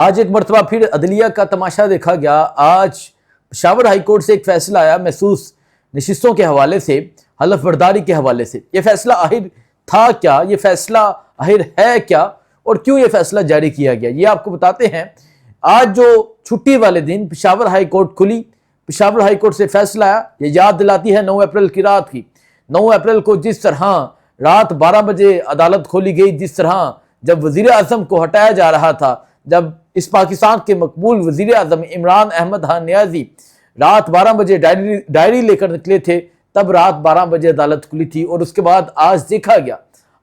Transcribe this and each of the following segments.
آج ایک مرتبہ پھر عدلیہ کا تماشا دیکھا گیا۔ آج پشاور ہائی کورٹ سے ایک فیصلہ آیا محسوس نشستوں کے حوالے سے، حلف برداری کے حوالے سے۔ یہ فیصلہ آخر تھا کیا؟ یہ فیصلہ آخر ہے کیا؟ اور کیوں یہ فیصلہ جاری کیا گیا؟ یہ آپ کو بتاتے ہیں۔ آج جو چھٹی والے دن پشاور ہائی کورٹ کھلی، پشاور ہائی کورٹ سے فیصلہ آیا، یہ یاد دلاتی ہے 9 اپریل کی رات کی۔ 9 اپریل کو جس طرح رات 12 بجے عدالت کھولی گئی، جس طرح جب وزیر اعظم کو ہٹایا جا رہا تھا، جب اس پاکستان کے مقبول وزیر اعظم عمران احمد خان نیازی رات 12 بجے ڈائری لے کر نکلے تھے، تب رات 12 بجے عدالت کھلی تھی۔ اور اس کے بعد آج دیکھا گیا،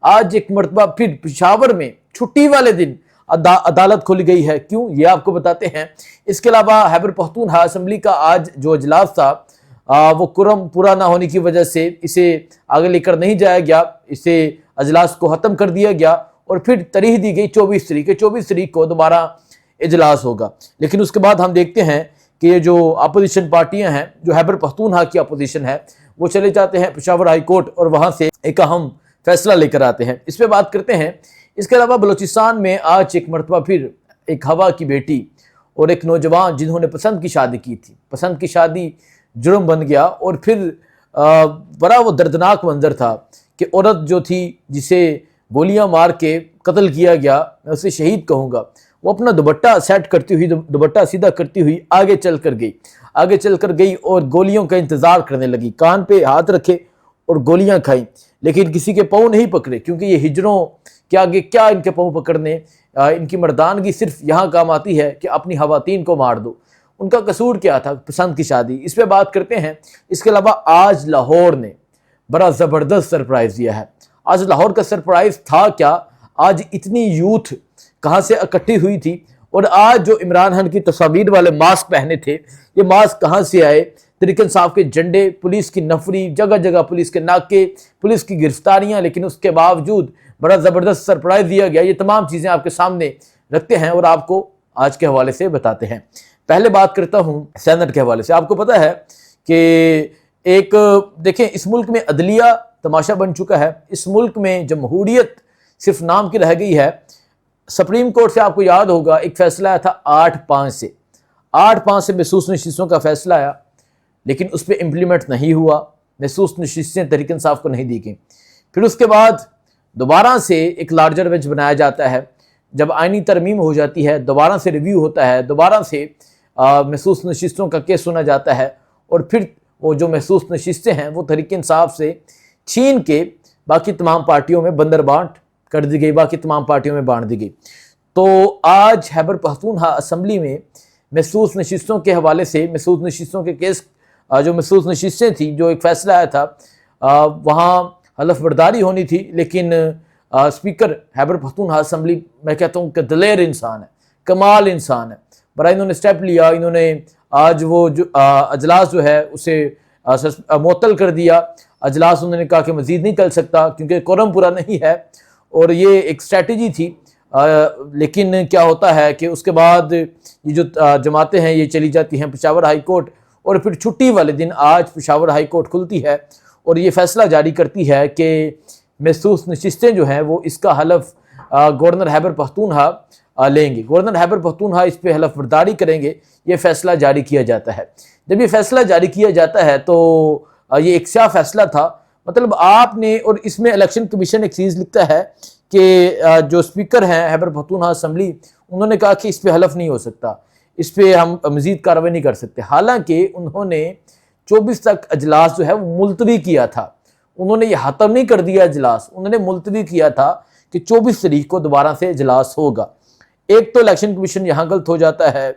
آج ایک مرتبہ پھر پشاور میں چھٹی والے دن عدالت کھلی گئی ہے۔ کیوں؟ یہ آپ کو بتاتے ہیں۔ اس کے علاوہ خیبر پختونخوا اسمبلی کا آج جو اجلاس تھا، وہ قرم پورا نہ ہونے کی وجہ سے اسے آگے لے کر نہیں جایا گیا، اسے اجلاس کو ختم کر دیا گیا اور پھر تاریخ دی گئی 24 تاریخ کو دوبارہ اجلاس ہوگا۔ لیکن اس کے بعد ہم دیکھتے ہیں کہ یہ جو اپوزیشن پارٹیاں ہیں، جو خیبر پختونخوا کی اپوزیشن ہے، وہ چلے جاتے ہیں پشاور ہائی کورٹ اور وہاں سے ایک اہم فیصلہ لے کر آتے ہیں۔ اس پہ بات کرتے ہیں۔ اس کے علاوہ بلوچستان میں آج ایک مرتبہ پھر ایک ہوا کی بیٹی اور ایک نوجوان جنہوں نے پسند کی شادی کی تھی، پسند کی شادی جرم بن گیا۔ اور پھر بڑا وہ دردناک منظر تھا کہ عورت جو تھی جسے گولیاں مار کے قتل کیا گیا، میں اسے شہید کہوں گا، وہ اپنا دوپٹہ سیٹ کرتی ہوئی، دوپٹہ سیدھا کرتی ہوئی آگے چل کر گئی اور گولیوں کا انتظار کرنے لگی، کان پہ ہاتھ رکھے اور گولیاں کھائیں، لیکن کسی کے پاؤں نہیں پکڑے، کیونکہ یہ ہجروں کے آگے کیا ان کے پاؤں پکڑنے، ان کی مردانگی صرف یہاں کام آتی ہے کہ اپنی خواتین کو مار دو۔ ان کا قصور کیا تھا؟ پسند کی شادی۔ اس پہ بات کرتے ہیں۔ اس کے علاوہ آج لاہور نے بڑا زبردست سرپرائز دیا ہے۔ آج لاہور کا سرپرائز تھا کیا؟ آج اتنی یوتھ کہاں سے اکٹھی ہوئی تھی؟ اور آج جو عمران خان کی تصاویر والے ماسک پہنے تھے، یہ ماسک کہاں سے آئے؟ تحریک انصاف کے جھنڈے، پولیس کی نفری، جگہ جگہ پولیس کے ناکے، پولیس کی گرفتاریاں، لیکن اس کے باوجود بڑا زبردست سرپرائز دیا گیا۔ یہ تمام چیزیں آپ کے سامنے رکھتے ہیں اور آپ کو آج کے حوالے سے بتاتے ہیں۔ پہلے بات کرتا ہوں سینٹ کے حوالے سے۔ آپ کو پتہ ہے کہ ایک دیکھیں، اس ملک میں عدلیہ تماشا بن چکا ہے، اس ملک میں جمہوریت صرف نام کی رہ گئی ہے۔ سپریم کورٹ سے آپ کو یاد ہوگا ایک فیصلہ آیا تھا 8-5 سے محسوس نشستوں کا فیصلہ آیا، لیکن اس پہ امپلیمنٹ نہیں ہوا، محسوس نشستیں تحریک انصاف کو نہیں دی گئیں۔ پھر اس کے بعد دوبارہ سے ایک لارجر بینچ بنایا جاتا ہے، جب آئینی ترمیم ہو جاتی ہے دوبارہ سے ریویو ہوتا ہے، دوبارہ سے محسوس نشستوں کا کیس سنا جاتا ہے، اور پھر وہ جو محسوس نشستیں ہیں وہ تحریک انصاف سے چھین کے باقی تمام پارٹیوں میں بندر بانٹ کر دی گئی، باقی تمام پارٹیوں میں بانٹ دی گئی۔ تو آج خیبر پختونخوا اسمبلی میں محسوس نشستوں کے حوالے سے، محسوس نشستوں کے کیس، جو محسوس نشستیں تھیں، جو ایک فیصلہ آیا تھا، وہاں حلف برداری ہونی تھی، لیکن اسپیکر خیبر پختونخوا اسمبلی میں کہتا ہوں کہ دلیر انسان ہے، کمال انسان ہے، بڑا انہوں نے سٹیپ لیا۔ انہوں نے آج وہ جو اجلاس جو ہے اسے معطل کر دیا۔ اجلاس انہوں نے کہا کہ مزید نہیں چل سکتا کیونکہ قورم پورا نہیں ہے، اور یہ ایک اسٹریٹجی تھی۔ لیکن کیا ہوتا ہے کہ اس کے بعد یہ جو جماعتیں ہیں یہ چلی جاتی ہیں پشاور ہائی کورٹ، اور پھر چھٹی والے دن آج پشاور ہائی کورٹ کھلتی ہے اور یہ فیصلہ جاری کرتی ہے کہ محسوس نشستیں جو ہیں وہ اس کا حلف گورنر خیبر پختونخوا لیں گے، گورنر خیبر پختونخوا اس پہ حلف برداری کریں گے۔ یہ فیصلہ جاری کیا جاتا ہے۔ جب یہ فیصلہ جاری کیا جاتا ہے تو یہ ایک سیاہ فیصلہ تھا، مطلب آپ نے، اور اس میں الیکشن کمیشن ایک چیز لکھتا ہے کہ جو اسپیکر ہیں خیبر پختونخوا اسمبلی، انہوں نے کہا کہ اس پہ حلف نہیں ہو سکتا، اس پہ ہم مزید کارروائی نہیں کر سکتے، حالانکہ انہوں نے 24 تک اجلاس جو ہے وہ ملتوی کیا تھا۔ انہوں نے یہ ختم نہیں کر دیا اجلاس، انہوں نے ملتوی کیا تھا کہ 24 تاریخ کو دوبارہ سے اجلاس ہوگا۔ ایک تو الیکشن کمیشن یہاں غلط ہو جاتا ہے،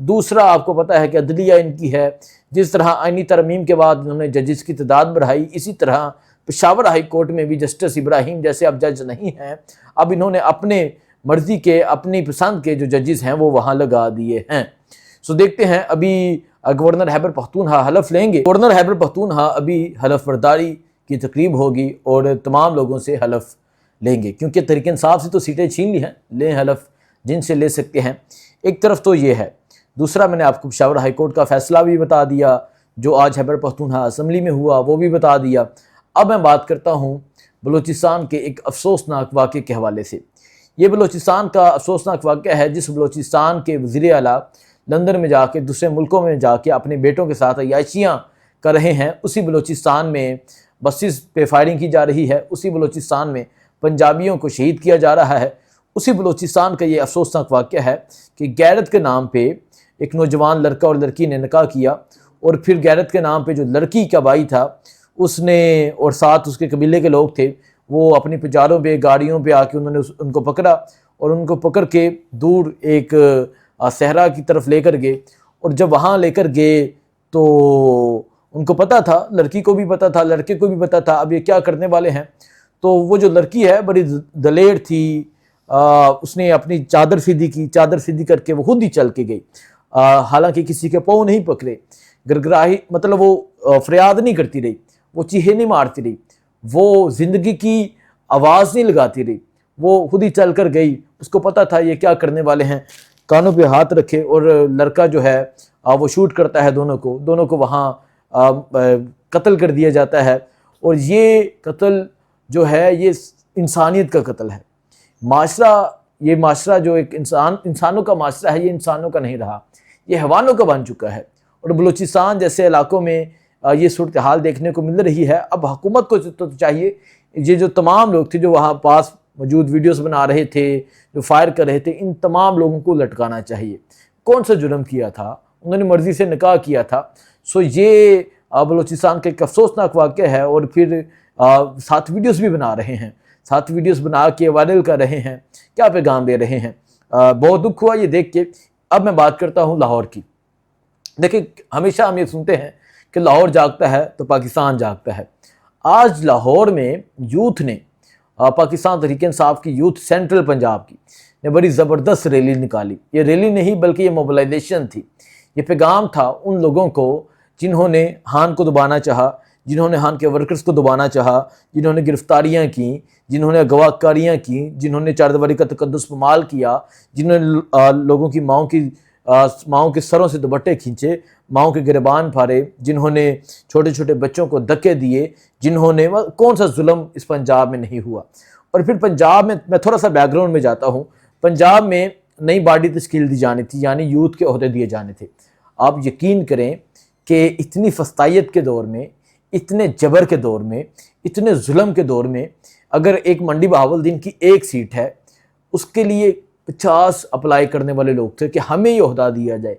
دوسرا آپ کو پتہ ہے کہ عدلیہ ان کی ہے، جس طرح آئینی ترمیم کے بعد انہوں نے ججز کی تعداد بڑھائی، اسی طرح پشاور ہائی کورٹ میں بھی جسٹس ابراہیم جیسے اب جج نہیں ہیں، اب انہوں نے اپنے مرضی کے، اپنی پسند کے جو ججز ہیں وہ وہاں لگا دیے ہیں۔ سو دیکھتے ہیں ابھی گورنر خیبر پختونخوا حلف لیں گے۔ گورنر خیبر پختونخوا ابھی حلف برداری کی تقریب ہوگی اور تمام لوگوں سے حلف لیں گے، کیونکہ تحریک انصاف سے تو سیٹیں چھین لی ہیں، لیں حلف جن سے لے سکتے ہیں۔ ایک طرف تو یہ ہے، دوسرا میں نے آپ کو پشاور ہائی کورٹ کا فیصلہ بھی بتا دیا، جو آج خیبر پختونخوا اسمبلی میں ہوا وہ بھی بتا دیا۔ اب میں بات کرتا ہوں بلوچستان کے ایک افسوسناک واقعے کے حوالے سے۔ یہ بلوچستان کا افسوسناک واقعہ ہے جس بلوچستان کے وزیر اعلیٰ لندن میں جا کے دوسرے ملکوں میں جا کے اپنے بیٹوں کے ساتھ عیاشیاں کر رہے ہیں، اسی بلوچستان میں بسز پہ فائرنگ کی جا رہی ہے، اسی بلوچستان میں پنجابیوں کو شہید کیا جا رہا ہے۔ اسی بلوچستان کا یہ افسوسناک واقعہ ہے کہ غیرت کے نام پہ ایک نوجوان لڑکا اور لڑکی نے نکاح کیا، اور پھر غیرت کے نام پہ جو لڑکی کا بھائی تھا اس نے اور ساتھ اس کے قبیلے کے لوگ تھے، وہ اپنی پجاروں پہ گاڑیوں پہ آ کے انہوں نے ان کو پکڑا، اور ان کو پکڑ کے دور ایک صحرا کی طرف لے کر گئے۔ اور جب وہاں لے کر گئے تو ان کو پتہ تھا، لڑکی کو بھی پتہ تھا، لڑکے کو بھی پتہ تھا اب یہ کیا کرنے والے ہیں۔ تو وہ جو لڑکی ہے بڑی دلیر تھی، اس نے اپنی چادر سیدھی کی، چادر سیدھی کر کے وہ خود ہی چل کے گئی، حالانکہ کسی کے پاؤں نہیں پکڑے، گرگراہی مطلب وہ فریاد نہیں کرتی رہی، وہ چیخیں نہیں مارتی رہی، وہ زندگی کی آواز نہیں لگاتی رہی، وہ خود ہی چل کر گئی۔ اس کو پتہ تھا یہ کیا کرنے والے ہیں، کانوں پہ ہاتھ رکھے، اور لڑکا جو ہے وہ شوٹ کرتا ہے دونوں کو وہاں قتل کر دیا جاتا ہے۔ اور یہ قتل جو ہے یہ انسانیت کا قتل ہے۔ یہ معاشرہ جو ایک انسانوں کا معاشرہ ہے، یہ انسانوں کا نہیں رہا، یہ حیوانوں کا بن چکا ہے۔ اور بلوچستان جیسے علاقوں میں یہ صورتحال دیکھنے کو مل رہی ہے۔ اب حکومت کو تو چاہیے یہ جو تمام لوگ تھے جو وہاں پاس موجود ویڈیوز بنا رہے تھے، جو فائر کر رہے تھے، ان تمام لوگوں کو لٹکانا چاہیے۔ کون سا جرم کیا تھا؟ انہوں نے مرضی سے نکاح کیا تھا۔ یہ بلوچستان کا ایک افسوسناک واقعہ ہے، اور پھر ساتھ ویڈیوز بھی بنا رہے ہیں، ساتھ ویڈیوز بنا کے وائرل کر رہے ہیں، کیا پیغام دے رہے ہیں۔ بہت دکھ ہوا یہ دیکھ کے۔ اب میں بات کرتا ہوں لاہور کی۔ دیکھیں، ہمیشہ ہم یہ سنتے ہیں کہ لاہور جاگتا ہے تو پاکستان جاگتا ہے۔ آج لاہور میں یوتھ نے، پاکستان تحریک انصاف کی یوتھ سینٹرل پنجاب کی نے بڑی زبردست ریلی نکالی۔ یہ ریلی نہیں بلکہ یہ موبلائزیشن تھی۔ یہ پیغام تھا ان لوگوں کو جنہوں نے ہان کو دبانا چاہا، جنہوں نے ہان کے ورکرز کو دبانا چاہا، جنہوں نے گرفتاریاں کیں، جنہوں نے اغوا کاریاں کیں، جنہوں نے چاردیواری کا تقدس پامال کیا، جنہوں نے لوگوں کی ماؤں کے سروں سے دوپٹے کھینچے، ماؤں کے گریبان پھاڑے، جنہوں نے چھوٹے چھوٹے بچوں کو دھکے دیے، جنہوں نے کون سا ظلم اس پنجاب میں نہیں ہوا۔ اور پھر پنجاب میں تھوڑا سا بیک گراؤنڈ میں جاتا ہوں۔ پنجاب میں نئی باڈی تشکیل دی جانی تھی، یعنی یوتھ کے عہدے دیے جانے تھے۔ آپ یقین کریں کہ اتنی فسطائیت کے دور میں، اتنے جبر کے دور میں، اتنے ظلم کے دور میں، اگر ایک منڈی بہاولدین کی ایک سیٹ ہے، اس کے لیے 50 اپلائی کرنے والے لوگ تھے کہ ہمیں یہ عہدہ دیا جائے۔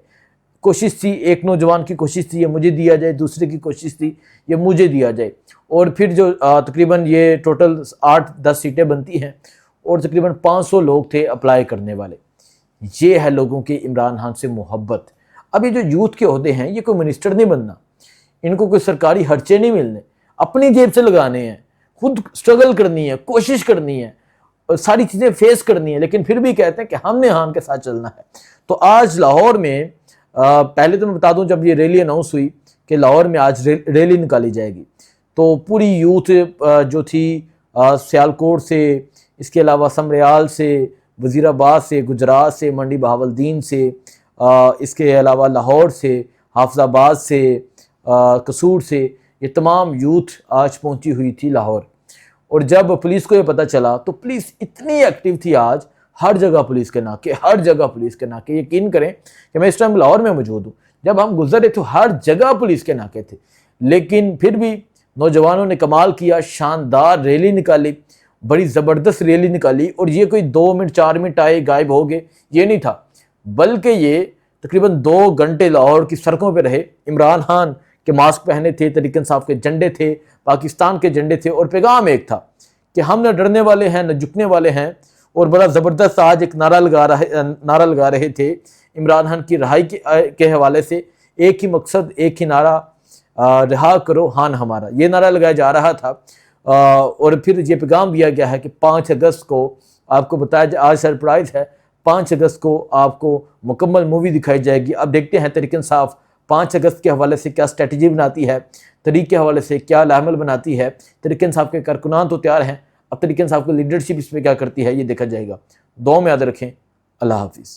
کوشش تھی، ایک نوجوان کی کوشش تھی یہ مجھے دیا جائے، دوسرے کی کوشش تھی یہ مجھے دیا جائے، اور پھر جو تقریباً یہ ٹوٹل 8-10 سیٹیں بنتی ہیں، اور تقریباً 500 لوگ تھے اپلائی کرنے والے۔ یہ ہے لوگوں کی عمران خان سے محبت۔ اب یہ جو یوتھ کے عہدے ہیں، یہ کوئی منسٹر نہیں بننا، ان کو کوئی سرکاری خرچے نہیں ملنے، اپنی جیب سے لگانے ہیں، خود سٹرگل کرنی ہے، کوشش کرنی ہے، اور ساری چیزیں فیس کرنی ہیں، لیکن پھر بھی کہتے ہیں کہ ہم نے ہان کے ساتھ چلنا ہے۔ تو آج لاہور میں پہلے تو میں بتا دوں، جب یہ ریلی اناؤنس ہوئی کہ لاہور میں آج ریلی نکالی جائے گی، تو پوری یوتھ جو تھی سیالکوٹ سے، اس کے علاوہ سمریال سے، وزیر آباد سے، گجرات سے، منڈی بہاولدین سے، اس کے علاوہ لاہور سے، حافظ آباد سے، قصور سے، یہ تمام یوتھ آج پہنچی ہوئی تھی لاہور۔ اور جب پولیس کو یہ پتہ چلا تو پولیس اتنی ایکٹیو تھی، آج ہر جگہ پولیس کے ناکے، ہر جگہ پولیس کے ناکے۔ یقین کریں کہ میں اس ٹائم لاہور میں موجود ہوں، جب ہم گزرے تو ہر جگہ پولیس کے ناکے تھے، لیکن پھر بھی نوجوانوں نے کمال کیا، شاندار ریلی نکالی، بڑی زبردست ریلی نکالی۔ اور یہ کوئی 2 منٹ 4 منٹ آئے غائب ہو گئے، یہ نہیں تھا، بلکہ یہ تقریباً 2 گھنٹے لاہور کی سڑکوں پہ رہے۔ عمران خان کے ماسک پہنے تھے، تحریک انصاف کے جھنڈے تھے، پاکستان کے جھنڈے تھے، اور پیغام ایک تھا کہ ہم نہ ڈرنے والے ہیں نہ جھکنے والے ہیں۔ اور بڑا زبردست آج ایک نعرہ لگا رہے تھے عمران خان کی رہائی کے حوالے سے، ایک ہی مقصد، ایک ہی نعرہ، رہا کرو خان ہمارا، یہ نعرہ لگایا جا رہا تھا۔ اور پھر یہ پیغام دیا گیا ہے کہ 5 اگست کو آپ کو بتایا جائے، آج سرپرائز ہے، 5 اگست کو آپ کو مکمل مووی دکھائی جائے گی۔ اب دیکھتے ہیں تحریک انصاف 5 اگست کے حوالے سے کیا اسٹریٹجی بناتی ہے، تحریک کے حوالے سے کیا عمل بناتی ہے۔ تحریک انصاف کے کارکنان تو تیار ہیں، اب تحریک انصاف کی لیڈرشپ اس میں کیا کرتی ہے یہ دیکھا جائے گا۔ دعاؤں میں یاد رکھیں۔ اللہ حافظ۔